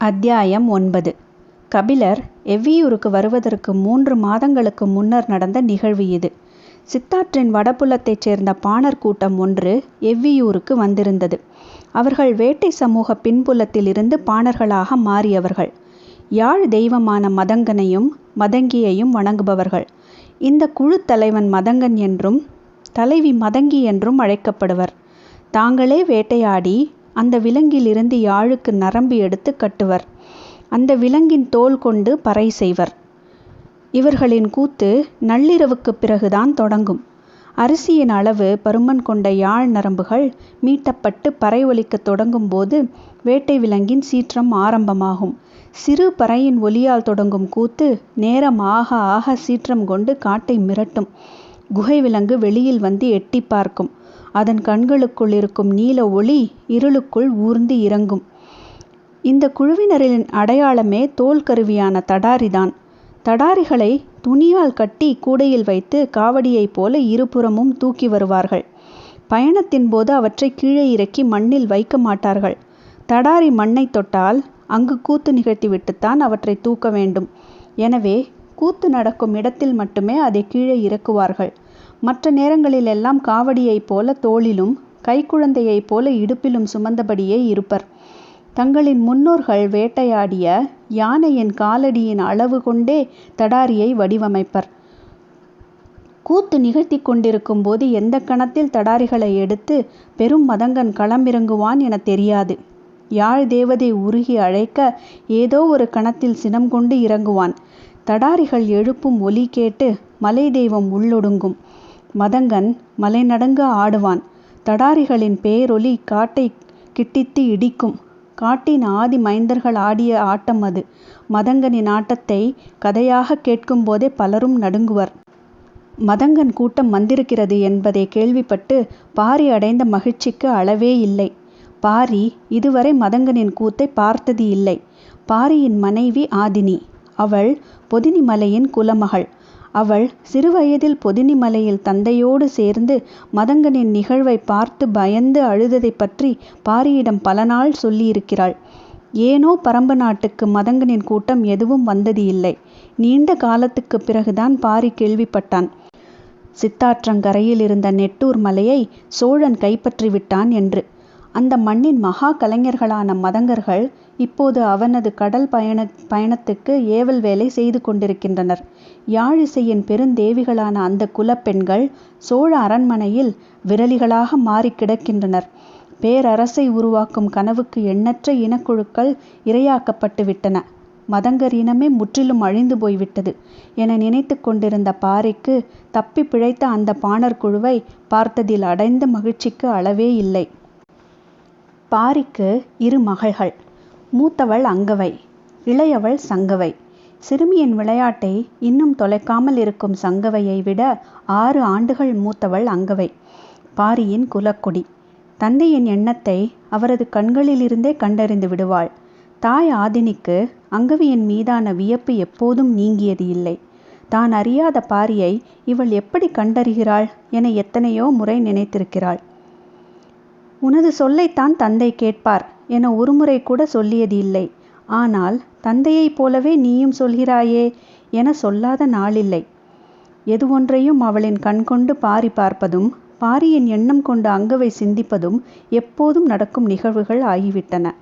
அத்தியாயம் 9. கபிலர் எவ்வியூருக்கு வருவதற்கு 3 மாதங்களுக்கு முன்னர் நடந்த நிகழ்வு இது. சித்தாற்றின் வடபுலத்தைச் சேர்ந்த பாணர் கூட்டம் ஒன்று எவ்வியூருக்கு வந்திருந்தது. அவர்கள் வேட்டை சமூக பின்புலத்தில் இருந்து பாணர்களாக மாறியவர்கள். யாழ் தெய்வமான மதங்கனையும் மதங்கியையும் வணங்குபவர்கள். இந்த குழு தலைவன் மதங்கன் என்றும் தலைவி மதங்கி என்றும் அழைக்கப்படுவர். தாங்களே வேட்டையாடி அந்த விலங்கிலிருந்து யாழுக்கு நரம்பு எடுத்து கட்டுவர். அந்த விலங்கின் தோல் கொண்டு பறை செய்வர். இவர்களின் கூத்து நள்ளிரவுக்கு பிறகுதான் தொடங்கும். அரிசியின் அளவு பருமன் கொண்ட யாழ் நரம்புகள் மீட்டப்பட்டு பறை ஒலிக்கத் தொடங்கும் போது வேட்டை விலங்கின் சீற்றம் ஆரம்பமாகும். சிறு பறையின் ஒலியால் தொடங்கும் கூத்து நேரம் ஆக ஆக சீற்றம் கொண்டு காட்டை மிரட்டும். குகை விலங்கு வெளியில் வந்து எட்டி பார்க்கும். அதன் கண்களுக்குள் இருக்கும் நீல ஒளி இருளுக்குள் ஊர்ந்து இறங்கும். இந்த குழுவினரின் அடையாளமே தோல் கருவியான தடாரிதான். தடாரிகளை துணியால் கட்டி கூடையில் வைத்து காவடியைப் போல இருபுறமும் தூக்கி வருவார்கள். பயணத்தின் போது அவற்றை கீழே இறக்கி மண்ணில் வைக்க மாட்டார்கள். தடாரி மண்ணை தொட்டால் அங்கு கூத்து நிகழ்த்திவிட்டுத்தான் அவற்றை தூக்க வேண்டும். எனவே கூத்து நடக்கும் இடத்தில் மட்டுமே அதை கீழே இறக்குவார்கள். மற்ற நேரங்களிலெல்லாம் காவடியைப் போல தோளிலும் கைக்குழந்தையைப் போல இடுப்பிலும் சுமந்தபடியே இருப்பர். தங்களின் முன்னோர்கள் வேட்டையாடிய யானையின் காலடியின் அளவு கொண்டே தடாரியை வடிவமைப்பர். கூத்து நிகழ்த்தி கொண்டிருக்கும் போது எந்த கணத்தில் தடாரிகளை எடுத்து பெரும் மதங்கன் களமிறங்குவான் என தெரியாது. யாழ் தேவதை உருகி அழைக்க ஏதோ ஒரு கணத்தில் சினம் கொண்டு இறங்குவான். தடாரிகள் எழுப்பும் ஒலி கேட்டு மலை தெய்வம் உள்ளொடுங்கும். மதங்கன் மலை நடுங்க ஆடுவான். தடாரிகளின் பேரொலி காட்டை கிட்டித்து இடிக்கும். காட்டின் ஆதி மைந்தர்கள் ஆடிய ஆட்டம் அது. மதங்கனின் ஆட்டத்தை கதையாக கேட்கும் போதே பலரும் நடுங்குவர். மதங்கன் கூட்டம் வந்திருக்கிறது என்பதை கேள்விப்பட்டு பாரி அடைந்த மகிழ்ச்சிக்கு அளவே இல்லை. பாரி இதுவரை மதங்கனின் கூத்தை பார்த்தது இல்லை. பாரியின் மனைவி ஆதினி. அவள் பொதினி மலையின் குலமகள். அவள் சிறுவயதில் பொதினி மலையில் தந்தையோடு சேர்ந்து மதங்கனின் நிகழ்வை பார்த்து பயந்து அழுததை பற்றி பாரியிடம் பல நாள் சொல்லியிருக்கிறாள். ஏனோ பரம்பு நாட்டுக்கு மதங்கனின் கூட்டம் எதுவும் வந்தது இல்லை. நீண்ட காலத்துக்கு பிறகுதான் பாரி கேள்விப்பட்டான். சித்தாற்றங்கரையில் இருந்த நெட்டூர் மலையை சோழன் கைப்பற்றி விட்டான் என்று. அந்த மண்ணின் மகா கலைஞர்களான மதங்கர்கள் இப்போது அவனது கடல் பயணத்துக்கு ஏவல் வேலை செய்து கொண்டிருக்கின்றனர். யாழிசையின் பெருந்தேவிகளான அந்த குலப்பெண்கள் சோழ அரண்மனையில் விரலிகளாக மாறி கிடக்கின்றனர். பேரரசை உருவாக்கும் கனவுக்கு எண்ணற்ற இனக்குழுக்கள் இரையாக்கப்பட்டு விட்டன. மதங்கர் இனமே முற்றிலும் அழிந்து போய்விட்டது என நினைத்து கொண்டிருந்த பாரிக்கு தப்பி பிழைத்த அந்த பாணர் குழுவை பார்த்ததில் அடைந்த மகிழ்ச்சிக்கு அளவே இல்லை. பாரிக்கு 2 மகள்கள். மூத்தவள் அங்கவை, இளையவள் சங்கவை. சிறுமியின் விளையாட்டை இன்னும் தொலைக்காமல் இருக்கும் சங்கவையை விட 6 ஆண்டுகள் மூத்தவள் அங்கவை. பாரியின் குலக்கொடி. தந்தையின் எண்ணத்தை அவரது கண்களிலிருந்தே கண்டறிந்து விடுவாள். தாய் ஆதினிக்கு அங்கவியின் மீதான வியப்பு எப்போதும் நீங்கியது இல்லை. தான் அறியாத பாரியை இவள் எப்படி கண்டறிகிறாள் என எத்தனையோ முறை நினைத்திருக்கிறாள். உனது சொல்லைத்தான் தந்தை கேட்பார் என ஒருமுறை கூட சொல்லியது இல்லை. ஆனால் தந்தையைப் போலவே நீயும் சொல்கிறாயே என சொல்லாத நாளில்லை. எது ஒன்றையும் அவளின் கண்கொண்டு பாரி பார்ப்பதும் பாரியின் எண்ணம் கொண்டு அங்கவை சிந்திப்பதும் எப்போதும் நடக்கும் நிகழ்வுகள் ஆகிவிட்டன.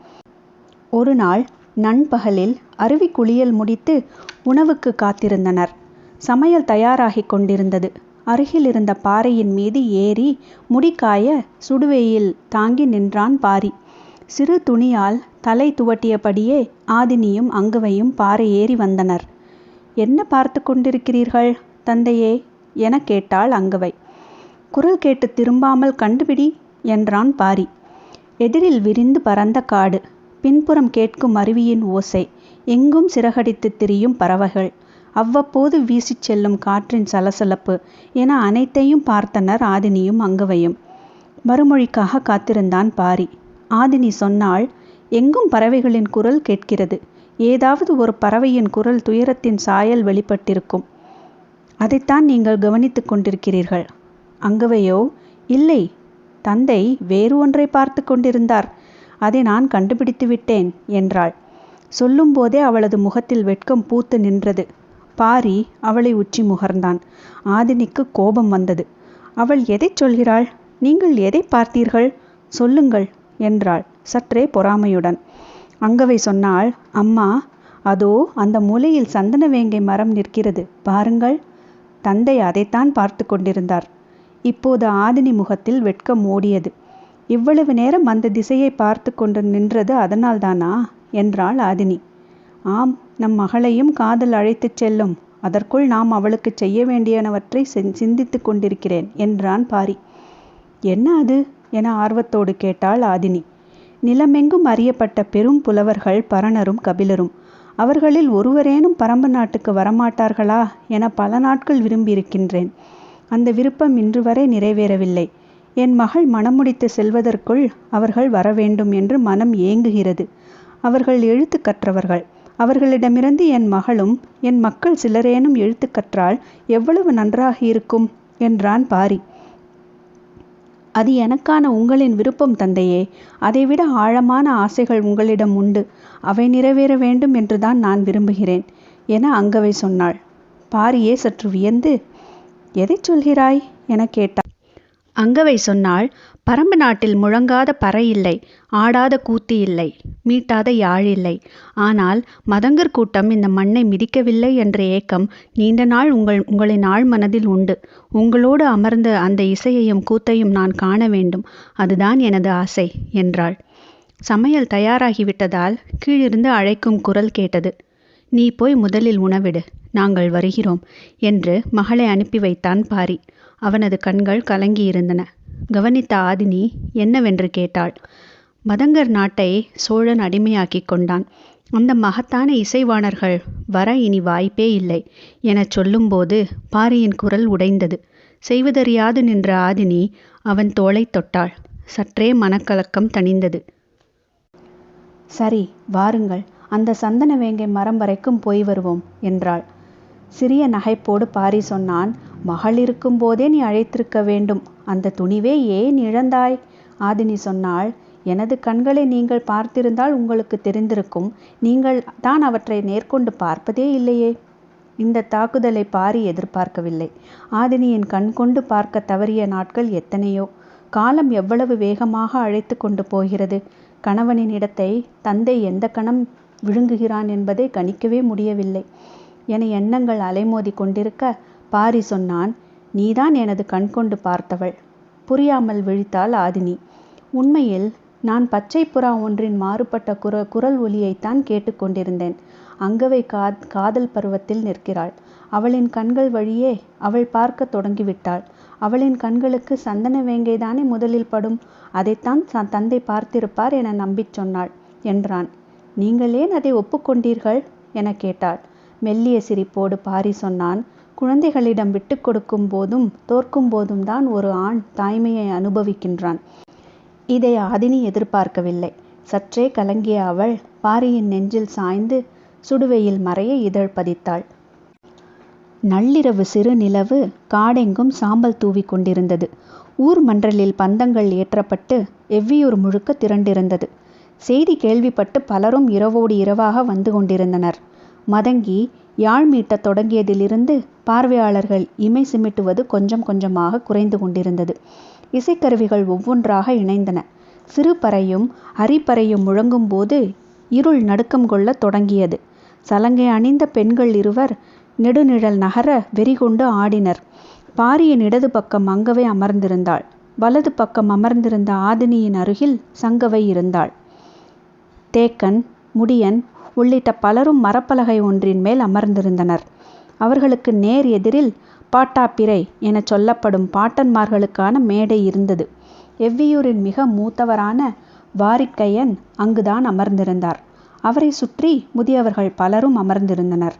ஒரு நாள் நண்பகலில் அருவி குளியல் முடித்து உணவுக்கு காத்திருந்தனர். சமையல் தயாராகி கொண்டிருந்தது. அருகில் இருந்த பாறையின் மீது ஏறி முடிக்காய சுடுவெயில் தாங்கி நின்றான் பாரி. சிறு துணியால் தலை துவட்டியபடியே ஆதினியும் அங்கவையும் பாறை ஏறி வந்தனர். என்ன பார்த்து கொண்டிருக்கிறீர்கள் தந்தையே என கேட்டாள் அங்கவை. குரல் கேட்டு திரும்பாமல் கண்டுபிடி என்றான் பாரி. எதிரில் விரிந்து பறந்த காடு, பின்புறம் கேட்கும் அருவியின் ஓசை, எங்கும் சிறகடித்து திரியும் பறவைகள், அவ்வப்போது வீசிச் செல்லும் காற்றின் சலசலப்பு என அனைத்தையும் பார்த்தனர் ஆதினியும் அங்கவையும். மறுமொழிக்காக காத்திருந்தான் பாரி. ஆதினி சொன்னாள், எங்கும் பறவைகளின் குரல் கேட்கிறது. ஏதாவது ஒரு பறவையின் குரல் துயரத்தின் சாயல் வெளிப்பட்டிருக்கும். அதைத்தான் நீங்கள் கவனித்து கொண்டிருக்கிறீர்கள். அங்கவையோ, இல்லை, தந்தை வேறு ஒன்றை பார்த்து கொண்டிருந்தார். அதை நான் கண்டுபிடித்து விட்டேன் என்றாள். சொல்லும்போதே அவளது முகத்தில் வெட்கம் பூத்து நின்றது. பாரி அவளை உச்சி முகர்ந்தான். ஆதினிக்கு கோபம் வந்தது. அவள் எதை சொல்கிறாள்? நீங்கள் எதை பார்த்தீர்கள்? சொல்லுங்கள் என்றாள் சற்றே பொறாமையுடன். அங்கவை சொன்னாள், அம்மா, அதோ அந்த மூலையில் சந்தன வேங்கை மரம் நிற்கிறது, பாருங்கள். தந்தை அதைத்தான் பார்த்து கொண்டிருந்தார். இப்போது ஆதினி முகத்தில் வெட்கம் ஓடியது. இவ்வளவு நேரம் அந்த திசையை பார்த்து கொண்டு நின்றது அதனால்தானா என்றாள் ஆதினி. ஆம், நம் மகளையும் காதல் அழைத்துச் செல்லும். அதற்குள் நாம் அவளுக்கு செய்ய வேண்டியனவற்றை சிந்தித்து கொண்டிருக்கிறேன் என்றான் பாரி. என்ன அது என ஆர்வத்தோடு கேட்டாள் ஆதினி. நிலமெங்கும் அறியப்பட்ட பெரும் புலவர்கள் பரணரும் கபிலரும். அவர்களில் ஒருவரேனும் பரம்பு நாட்டுக்கு வரமாட்டார்களா என பல நாட்கள் விரும்பியிருக்கின்றேன். அந்த விருப்பம் இன்று வரை நிறைவேறவில்லை. என் மகள் மணமுடித்து செல்வதற்குள் அவர்கள் வர வேண்டும் என்று மனம் ஏங்குகிறது. அவர்கள் எழுத்து கற்றவர்கள். அவர்களிடமிருந்து என் மகளும் என் மக்கள் சிலரேனும் எழுத்து கற்றால் எவ்வளவு நன்றாக இருக்கும் என்றான் பாரி. அது எனக்கான உங்களின் விருப்பம் தந்தையே. அதைவிட ஆழமான ஆசைகள் உங்களிடம் உண்டு. அவை நிறைவேற வேண்டும் என்றுதான் நான் விரும்புகிறேன் என அங்கவை சொன்னாள். பாரியே சற்று வியந்து, எதை சொல்கிறாய் என கேட்டாள். அங்கவை சொன்னாள், பரம்பு நாட்டில் முழங்காத பறை இல்லை, ஆடாத கூத்து இல்லை, மீட்டாத யாழ் இல்லை. ஆனால் மதங்கர் கூட்டம் இந்த மண்ணை மிதிக்கவில்லை என்ற ஏக்கம் நீண்ட நாள் உங்களின் ஆழ் மனதில் உண்டு. உங்களோடு அமர்ந்த அந்த இசையையும் கூத்தையும் நான் காண வேண்டும். அதுதான் எனது ஆசை என்றாள். சமையல் தயாராகிவிட்டதால் கீழிருந்து அழைக்கும் குரல் கேட்டது. நீ போய் முதலில் உணவிடு, நாங்கள் வருகிறோம் என்று மகளை அனுப்பி வைத்தான் பாரி. அவனது கண்கள் கலங்கியிருந்தன. கவனித்த ஆதினி என்னவென்று கேட்டாள். மதங்கர் நாட்டை சோழன் அடிமையாக்கி கொண்டான். அந்த மகத்தான இசைவாணர்கள் வர இனி வாய்ப்பே இல்லை எனச் சொல்லும்போது பாரியின் குரல் உடைந்தது. செய்வதறியாது நின்ற ஆதினி அவன் தோளை தொட்டாள். சற்றே மனக்கலக்கம் தணிந்தது. சரி, வாருங்கள், அந்த சந்தன வேங்கை மரம் வரைக்கும் போய் வருவோம் என்றாள். சிறிய நகைப்போடு பாரி சொன்னான், மகள் இருக்கும்போதே நீ அழைத்திருக்க வேண்டும். அந்த துணிவே ஏன் இழந்தாய்? ஆதினி சொன்னாள், எனது கண்களை நீங்கள் பார்த்திருந்தால் உங்களுக்கு தெரிந்திருக்கும். நீங்கள் தான் அவற்றை நேர்கொண்டு பார்ப்பதே இல்லையே. இந்த தாக்குதலை பாரி எதிர்பார்க்கவில்லை. ஆதினியின் கண் கொண்டு பார்க்க தவறிய நாட்கள் எத்தனையோ. காலம் எவ்வளவு வேகமாக அழைத்து கொண்டு போகிறது. கணவனின் இடத்தை தந்தை எந்த கணம் விழுங்குகிறான் என்பதை கணிக்கவே முடியவில்லை என எண்ணங்கள் அலைமோதி கொண்டிருக்க பாரி சொன்னான், நீதான் எனது கண் கொண்டு பார்த்தவள். புரியாமல் விழித்தாள் ஆதினி. உண்மையில் நான் பச்சை புறா ஒன்றின் மாறுபட்ட குரல் ஒலியைத்தான் கேட்டுக்கொண்டிருந்தேன். அங்கவை காதல் பருவத்தில் நிற்கிறாள். அவளின் கண்கள் வழியே அவள் பார்க்க தொடங்கிவிட்டாள். அவளின் கண்களுக்கு சந்தன வேங்கைதானே முதலில் படும். அதைத்தான் தந்தை பார்த்திருப்பார் என நம்பிச் சொன்னாள் என்றான். நீங்கள் ஏன் அதை ஒப்புக்கொண்டீர்கள் என கேட்டாள். மெல்லிய சிரிப்போடு பாரி சொன்னான், குழந்தைகளிடம் விட்டு கொடுக்கும் போதும் தோற்கும் போதும் தான் ஒரு ஆண் தாய்மையை அனுபவிக்கின்றான். இதை ஆதினி எதிர்பார்க்கவில்லை. சற்றே கலங்கிய அவள் பாரியின் நெஞ்சில் சாய்ந்து சுடுவையில் மறைய இதழ் பதித்தாள். நள்ளிரவு சிறு நிலவு காடெங்கும் சாம்பல் தூவி கொண்டிருந்தது. ஊர் மன்றலில் பந்தங்கள் ஏற்றப்பட்டு எவ்வியூர் முழுக்க திரண்டிருந்தது. செய்தி கேள்விப்பட்டு பலரும் இரவோடு இரவாக வந்து கொண்டிருந்தனர். மதங்கி யாழ் மீட்டத் தொடங்கியதிலிருந்து பார்வையாளர்கள் இமை சிமிட்டுவது கொஞ்சம் கொஞ்சமாக குறைந்து கொண்டிருந்தது. இசைக்கருவிகள் ஒவ்வொன்றாக இணைந்தன. சிறு பறையும் அரிப்பறையும் முழங்கும் போது இருள் நடுக்கம் கொள்ள தொடங்கியது. சலங்கை அணிந்த பெண்கள் இருவர் நெடுநிழல் நகர வெறிகொண்டு ஆடினர். பாரியின் இடது பக்கம் அங்கவை அமர்ந்திருந்தாள். வலது பக்கம் அமர்ந்திருந்த ஆதினியின் அருகில் சங்கவை இருந்தாள். தேக்கன், முடியன் உள்ளிட்ட பலரும் மரப்பலகை ஒன்றின் மேல் அமர்ந்திருந்தனர். அவர்களுக்கு நேர் எதிரில் பாட்டாப்பிரை என சொல்லப்படும் பாட்டன்மார்களுக்கான மேடை இருந்தது. எவ்வியூரின் மிக மூத்தவரான வாரிக்கையன் அங்குதான் அமர்ந்திருந்தார். அவரை சுற்றி முதியவர்கள் பலரும் அமர்ந்திருந்தனர்.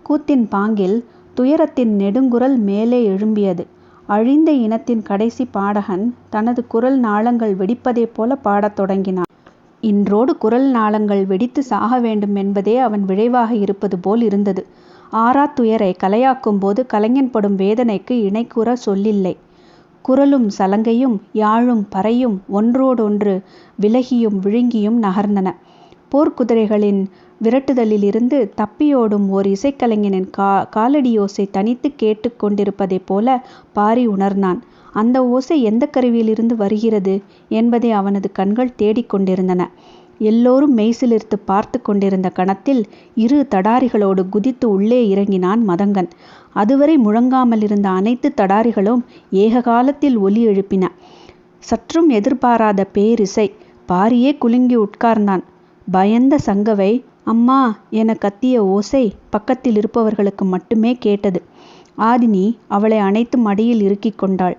கூத்தின் பாங்கில் துயரத்தின் நெடுங்குரல் மேலே எழும்பியது. அழிந்த இனத்தின் கடைசி பாடகன் தனது குரல் நாளங்கள் வெடிப்பதைப் போல பாடத் தொடங்கினான். இன்றோடு குரல் நாளங்கள் வெடித்து சாக வேண்டும் என்பதே அவன் விளைவாக இருப்பது போல் இருந்தது. ஆறா துயரை கலையாக்கும் போது கலைஞன் படும் வேதனைக்கு இணைக்கூற சொல்லில்லை. குரலும் சலங்கையும் யாழும் பறையும் ஒன்றோடொன்று விலகியும் விழுங்கியும் நகர்ந்தன. போர்க்குதிரைகளின் விரட்டுதலிலிருந்து தப்பியோடும் ஓர் இசைக்கலைஞனின் காலடி ஓசை தனித்து கேட்டு கொண்டிருப்பதைப் போல பாரி உணர்ந்தான். அந்த ஓசை எந்த கருவியிலிருந்து வருகிறது என்பதை அவனது கண்கள் தேடிக்கொண்டிருந்தன. எல்லோரும் மெய்சிலிர்த்து பார்த்து கொண்டிருந்த கணத்தில் 2 தடாரிகளோடு குதித்து உள்ளே இறங்கினான் மதங்கன். அதுவரை முழங்காமல் இருந்த அனைத்து தடாரிகளும் ஏக காலத்தில் ஒலி எழுப்பின. சற்றும் எதிர்பாராத பேரிசை. பாரியே குலுங்கி உட்கார்ந்தான். பயந்த சங்கவை அம்மா என கத்திய ஓசை பக்கத்தில் இருப்பவர்களுக்கு மட்டுமே கேட்டது. ஆதினி அவளை அணைத்து மடியில் இறுக்கிக் கொண்டாள்.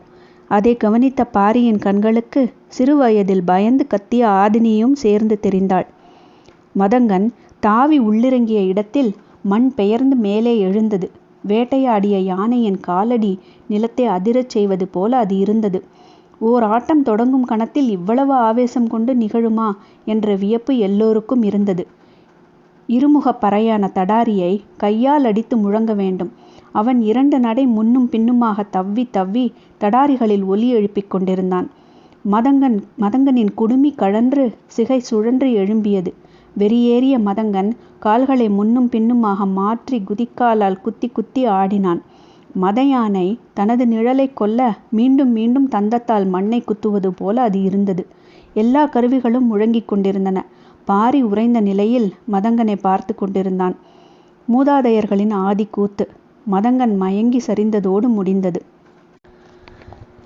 அதை கவனித்த பாரியின் கண்களுக்கு சிறுவயதில் பயந்து கத்திய ஆதினியும் சேர்ந்து தெரிந்தாள். மதங்கன் தாவி உள்ளிறங்கிய இடத்தில் மண் பெயர்ந்து மேலே எழுந்தது. வேட்டையாடிய யானையின் காலடி நிலத்தை அதிரச் செய்வது போல அது இருந்தது. ஓர் ஆட்டம் தொடங்கும் கணத்தில் இவ்வளவு ஆவேசம் கொண்டு நிகழுமா என்ற வியப்பு எல்லோருக்கும் இருந்தது. இருமுக பறையான தடாரியை கையால் அடித்து முழங்க வேண்டும். அவன் 2 நடை முன்னும் பின்னுமாக தவ்வி தவ்வி தடாரிகளில் ஒலி எழுப்பிக் கொண்டிருந்தான். மதங்கனின் குடுமி கழன்று சிகை சுழன்று எழும்பியது. வெறியேறிய மதங்கன் கால்களை முன்னும் பின்னுமாக மாற்றி குதிக்காலால் குத்தி குத்தி ஆடினான். மத யானை தனது நிழலை கொல்ல மீண்டும் மீண்டும் தந்தத்தால் மண்ணை குத்துவது போல அது இருந்தது. எல்லா கருவிகளும் முழங்கிக் கொண்டிருந்தன. பாரி உறைந்த நிலையில் மதங்கனை பார்த்து கொண்டிருந்தான். மூதாதையர்களின் ஆதி கூத்து. மதங்கன் மயங்கி சரிந்ததோடு முடிந்தது.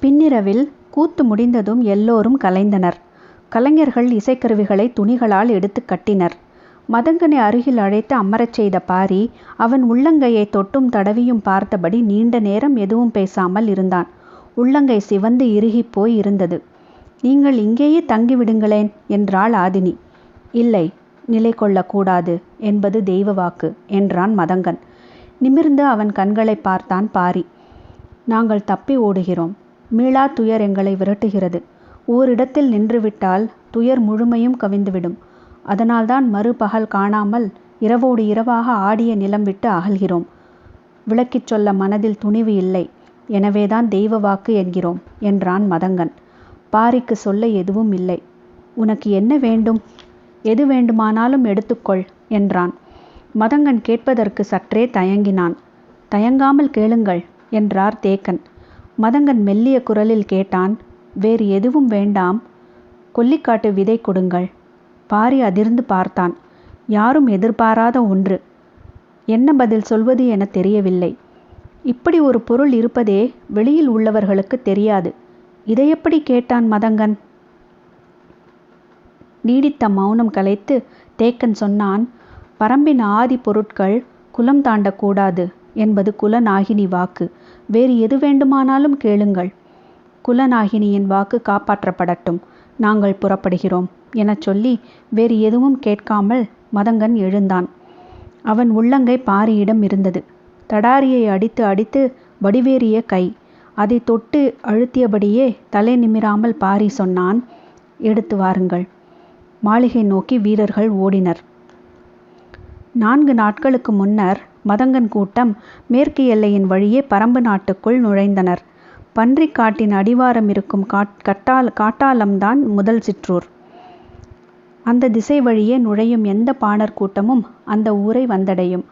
பின்னிரவில் கூத்து முடிந்ததும் எல்லோரும் கலைந்தனர். கலைஞர்கள் இசைக்கருவிகளை துணிகளால் எடுத்து கட்டினர். மதங்கனை அருகில் அழைத்து அமரச் செய்த பாரி அவன் உள்ளங்கையை தொட்டும் தடவியும் பார்த்தபடி நீண்ட நேரம் எதுவும் பேசாமல் இருந்தான். உள்ளங்கை சிவந்து இறுகிப்போய் இருந்தது. நீங்கள் இங்கேயே தங்கிவிடுங்களேன் என்றாள் ஆதினி. இல்லை, நிலை கொள்ளக்கூடாது என்பது தெய்வ வாக்கு என்றான் மதங்கன். நிமிர்ந்து அவன் கண்களை பார்த்தான் பாரி. நாங்கள் தப்பி ஓடுகிறோம். மீளா துயர் எங்களை விரட்டுகிறது. ஓரிடத்தில் நின்றுவிட்டால் துயர் முழுமையும் கவிந்துவிடும். அதனால்தான் மறுபகல் காணாமல் இரவோடு இரவாக ஆடிய நிலம் விட்டு அகல்கிறோம். விளக்கிச் சொல்ல மனதில் துணிவு இல்லை. எனவேதான் தெய்வ வாக்கு என்கிறோம் என்றான் மதங்கன். பாரிக்கு சொல்ல எதுவும் இல்லை. உனக்கு என்ன வேண்டும்? எது வேண்டுமானாலும் எடுத்துக்கொள் என்றான். மதங்கன் கேட்பதற்கு சற்றே தயங்கினான். தயங்காமல் கேளுங்கள் என்றார் தேக்கன். மதங்கன் மெல்லிய குரலில் கேட்டான். வேறு எதுவும் வேண்டாம். கொல்லிக்காட்டு விதை கொடுங்கள். பாரி அதிர்ந்து பார்த்தான். யாரும் எதிர்பாராத ஒன்று. என்ன பதில் சொல்வது என தெரியவில்லை. இப்படி ஒரு பொருள் இருப்பதே வெளியில் உள்ளவர்களுக்கு தெரியாது. இதை எப்படி கேட்டான் மதங்கன்? நீடித்த மௌனம் கலைத்து தேக்கன் சொன்னான். பரம்பின் ஆதி பொருட்கள் குலம் தாண்டக்கூடாது என்பது குலநாகினி வாக்கு. வேறு எது வேண்டுமானாலும் கேளுங்கள். குலநாகினியின் வாக்கு காப்பாற்றப்படட்டும். நாங்கள் புறப்படுகிறோம் எனச் சொல்லி வேறு எதுவும் கேட்காமல் மதங்கன் எழுந்தான். அவன் உள்ளங்கை பாரியிடம் இருந்தது. தடாரியை அடித்து அடித்து வடிவேறிய கை. அதை தொட்டு அழுத்தியபடியே தலை நிமிராமல் பாரி சொன்னான். எடுத்து வாருங்கள். மாளிகை நோக்கி வீரர்கள் ஓடினர். 4 நாட்களுக்கு முன்னர் மதங்கன் கூட்டம் மேற்கு எல்லையின் வழியே பரம்பு நாட்டுக்குள் நுழைந்தனர். பன்றிக்காட்டின் அடிவாரம் இருக்கும் காட்டாலம்தான் முதல் சிற்றூர். அந்த திசை வழியே நுழையும் எந்த பாணர் கூட்டமும் அந்த ஊரை வந்தடையும்.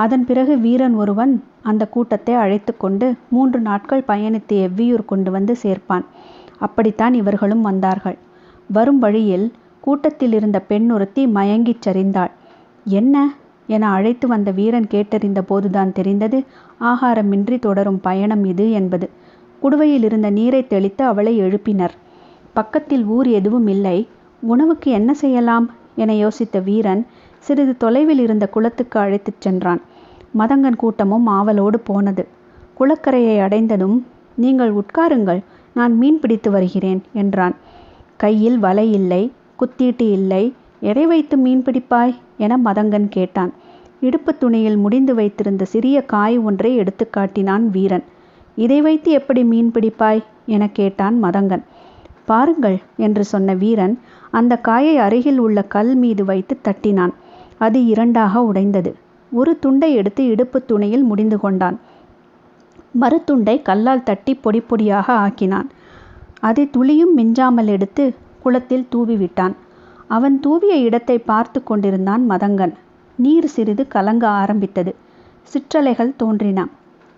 அதன் பிறகு வீரன் ஒருவன் அந்த கூட்டத்தை அழைத்து கொண்டு 3 நாட்கள் பயணித்து எவ்வியூர் கொண்டு வந்து சேர்ப்பான். அப்படித்தான் இவர்களும் வந்தார்கள். வரும் வழியில் கூட்டத்தில் இருந்த பெண் ஒருத்தி மயங்கிச் சரிந்தாள். என்ன என அழைத்து வந்த வீரன் கேட்டறிந்த போதுதான் தெரிந்தது ஆகாரமின்றி தொடரும் பயணம் இது என்பது. குடுவையில் இருந்த நீரை தெளித்து அவளை எழுப்பினர். பக்கத்தில் ஊர் எதுவும் இல்லை. உணவுக்கு என்ன செய்யலாம் என யோசித்த வீரன் சிறிது தொலைவில் இருந்த குளத்துக்கு அழைத்துச் சென்றான். மதங்கன் கூட்டமும் ஆவலோடு போனது. குளக்கரையை அடைந்ததும், நீங்கள் உட்காருங்கள், நான் மீன் பிடித்து வருகிறேன் என்றான். கையில் வலை இல்லை, குத்தீட்டு இல்லை. எதை வைத்து மீன் பிடிப்பாய் என மதங்கன் கேட்டான். இடுப்பு துணியில் முடிந்து வைத்திருந்த சிறிய காய் ஒன்றை எடுத்து காட்டினான் வீரன். இதை வைத்து எப்படி மீன் பிடிப்பாய் என கேட்டான் மதங்கன். பாருங்கள் என்று சொன்ன வீரன் அந்த காயை அருகில் உள்ள கல் மீது வைத்து தட்டினான். அது 2ஆக உடைந்தது. ஒரு துண்டை எடுத்து இடுப்பு துணியில் முடிந்து கொண்டான். மறுத்துண்டை கல்லால் தட்டி பொடி பொடியாக ஆக்கினான். அதை துளியும் மிஞ்சாமல் எடுத்து குளத்தில் தூவிவிட்டான். அவன் தூவிய இடத்தை பார்த்து கொண்டிருந்தான் மதங்கன். நீர் சிறிது கலங்க ஆரம்பித்தது. சிற்றலைகள் தோன்றின.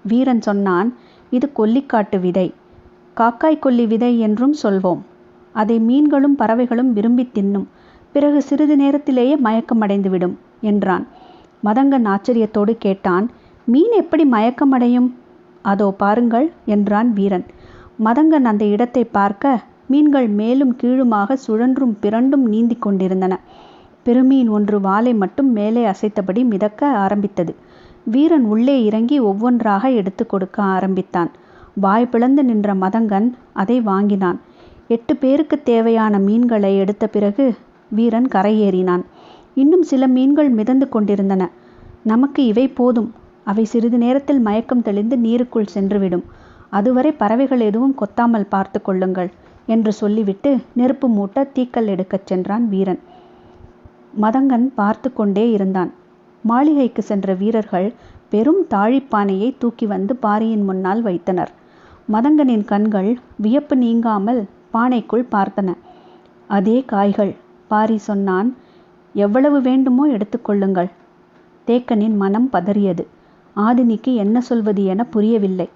வீரன் சொன்னான், இது கொல்லிக்காட்டு விதை, காக்காய் கொல்லி விதை என்றும் சொல்வோம். அதை மீன்களும் பறவைகளும் விரும்பி தின்னும். பிறகு சிறிது நேரத்திலேயே மயக்கமடைந்துவிடும் என்றான். மதங்கன் ஆச்சரியத்தோடு கேட்டான், மீன் எப்படி மயக்கமடையும்? அதோ பாருங்கள் என்றான் வீரன். மதங்கன் அந்த இடத்தை பார்க்க மீன்கள் மேலும் கீழுமாக சுழன்றும் பிறண்டும் நீந்தி கொண்டிருந்தன. பெருமீன் ஒன்று வாலை மட்டும் மேலே அசைத்தபடி மிதக்க ஆரம்பித்தது. வீரன் உள்ளே இறங்கி ஒவ்வொன்றாக எடுத்து கொடுக்க ஆரம்பித்தான். வாய் பிளந்து நின்ற மதங்கன் அதை வாங்கினான். 8 பேருக்கு தேவையான மீன்களை எடுத்த பிறகு வீரன் கரையேறினான். இன்னும் சில மீன்கள் மிதந்து கொண்டிருந்தன. நமக்கு இவை போதும், அவை சிறிது நேரத்தில் மயக்கம் தெளிந்து நீருக்குள் சென்றுவிடும். அதுவரை பறவைகள் எதுவும் கொத்தாமல் பார்த்து கொள்ளுங்கள் என்று சொல்லிவிட்டு நெருப்பு மூட்ட தீக்கல் எடுக்கச் சென்றான் வீரன். மதங்கன் பார்த்து கொண்டே இருந்தான். மாளிகைக்கு சென்ற வீரர்கள் பெரும் தாழிப்பானையை தூக்கி வந்து பாரியின் முன்னால் வைத்தனர். மதங்கனின் கண்கள் வியப்பு நீங்காமல் பானைக்குள் பார்த்தன. அதே காய்கள். பாரி சொன்னான், எவ்வளவு வேண்டுமோ எடுத்துக்கொள்ளுங்கள். தேக்கனின் மனம் பதறியது. ஆதினிக்கு என்ன சொல்வது என புரியவில்லை.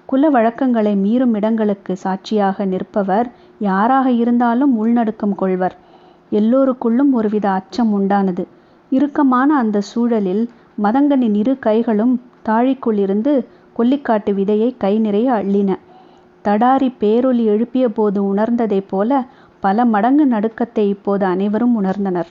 குல வழக்கங்களை மீறும் இடங்களுக்கு சாட்சியாக நிற்பவர் யாராக இருந்தாலும் உள்நடுக்கம் கொள்வர். எல்லோருக்குள்ளும் ஒருவித அச்சம் உண்டானது. இறுக்கமான அந்த சூழலில் மதங்கனின் 2 கைகளும் தாழிக்குள் இருந்து கொல்லிக்காட்டு விதையை கை நிறைய அள்ளின. தடாரி பேரொலி எழுப்பிய போது உணர்ந்ததைப் போல பல மடங்கு நடுக்கத்தை இப்போது அனைவரும் உணர்ந்தனர்.